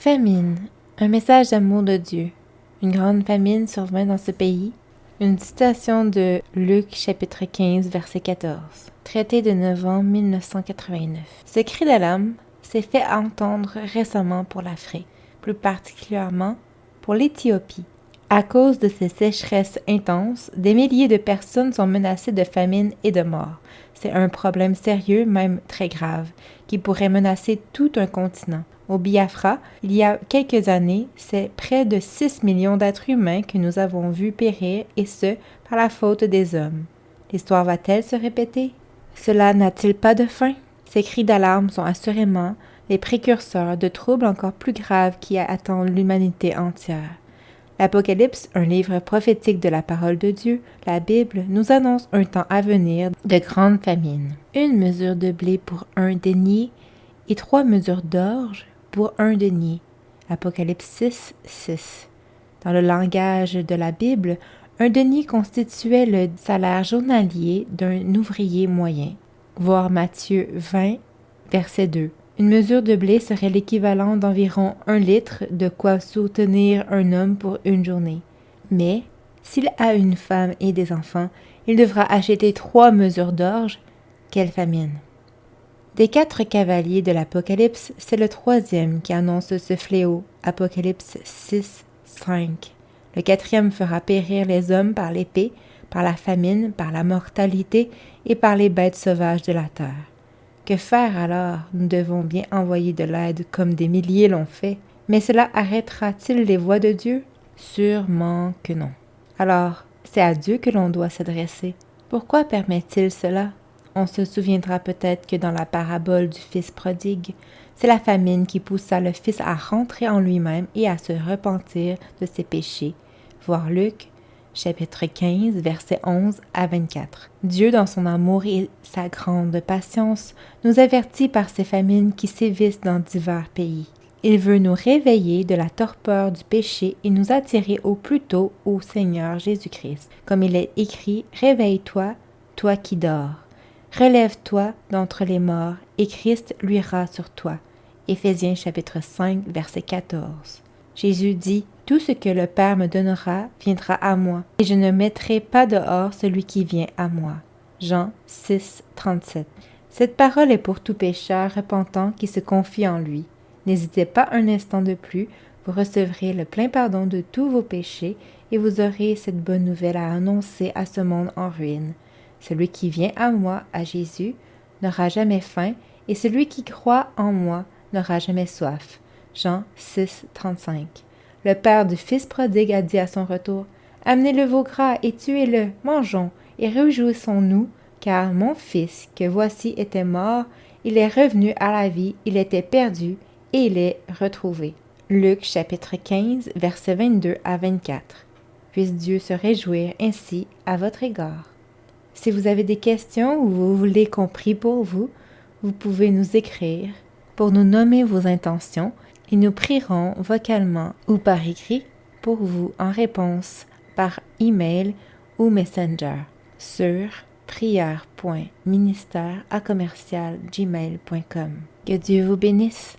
Famine, un message d'amour de Dieu. Une grande famine survint dans ce pays. Une citation de Luc chapitre 15 verset 14, traité de novembre 1989. Ce cri d'alarme s'est fait entendre récemment pour l'Afrique, plus particulièrement pour l'Éthiopie. À cause de ces sécheresses intenses, des milliers de personnes sont menacées de famine et de mort. C'est un problème sérieux, même très grave, qui pourrait menacer tout un continent. Au Biafra, il y a quelques années, c'est près de 6 millions d'êtres humains que nous avons vus périr, et ce, par la faute des hommes. L'histoire va-t-elle se répéter? Cela n'a-t-il pas de fin? Ces cris d'alarme sont assurément les précurseurs de troubles encore plus graves qui attendent l'humanité entière. L'Apocalypse, un livre prophétique de la parole de Dieu, la Bible, nous annonce un temps à venir de grande famine. 1 mesure de blé pour 1 denier et 3 mesures d'orge pour 1 denier. Apocalypse 6, 6. Dans le langage de la Bible, un denier constituait le salaire journalier d'un ouvrier moyen. Voir Matthieu 20, verset 2. Une mesure de blé serait l'équivalent d'environ 1 litre, de quoi soutenir un homme pour une journée. Mais, s'il a une femme et des enfants, il devra acheter 3 mesures d'orge. Quelle famine! Des 4 cavaliers de l'Apocalypse, c'est le 3e qui annonce ce fléau. Apocalypse 6, 5. Le 4e fera périr les hommes par l'épée, par la famine, par la mortalité et par les bêtes sauvages de la terre. Que faire alors? Nous devons bien envoyer de l'aide comme des milliers l'ont fait. Mais cela arrêtera-t-il les voies de Dieu? Sûrement que non. Alors, c'est à Dieu que l'on doit s'adresser. Pourquoi permet-il cela? On se souviendra peut-être que dans la parabole du Fils prodigue, c'est la famine qui poussa le Fils à rentrer en lui-même et à se repentir de ses péchés. Voir Luc, chapitre 15, versets 11 à 24. Dieu, dans son amour et sa grande patience, nous avertit par ces famines qui sévissent dans divers pays. Il veut nous réveiller de la torpeur du péché et nous attirer au plus tôt au Seigneur Jésus-Christ. Comme il est écrit, « Réveille-toi, toi qui dors. Relève-toi d'entre les morts, et Christ luira sur toi. » Éphésiens chapitre 5, verset 14. Jésus dit, « Tout ce que le Père me donnera viendra à moi, et je ne mettrai pas dehors celui qui vient à moi. » Jean 6, 37. Cette parole est pour tout pécheur repentant qui se confie en lui. N'hésitez pas un instant de plus, vous recevrez le plein pardon de tous vos péchés, et vous aurez cette bonne nouvelle à annoncer à ce monde en ruine. Celui qui vient à moi, à Jésus, n'aura jamais faim, et celui qui croit en moi n'aura jamais soif. Jean 6, 35. Le père du fils prodigue a dit à son retour, « Amenez le veau gras et tuez-le, mangeons, et réjouissons-nous, car mon fils, que voici était mort, il est revenu à la vie, il était perdu, et il est retrouvé. » Luc chapitre 15, versets 22 à 24. Puisse Dieu se réjouir ainsi à votre égard. Si vous avez des questions ou vous voulez qu'on prie pour vous, vous pouvez nous écrire pour nous nommer vos intentions et nous prierons vocalement ou par écrit pour vous en réponse par email ou messenger sur prière.ministère@gmail.com. Que Dieu vous bénisse.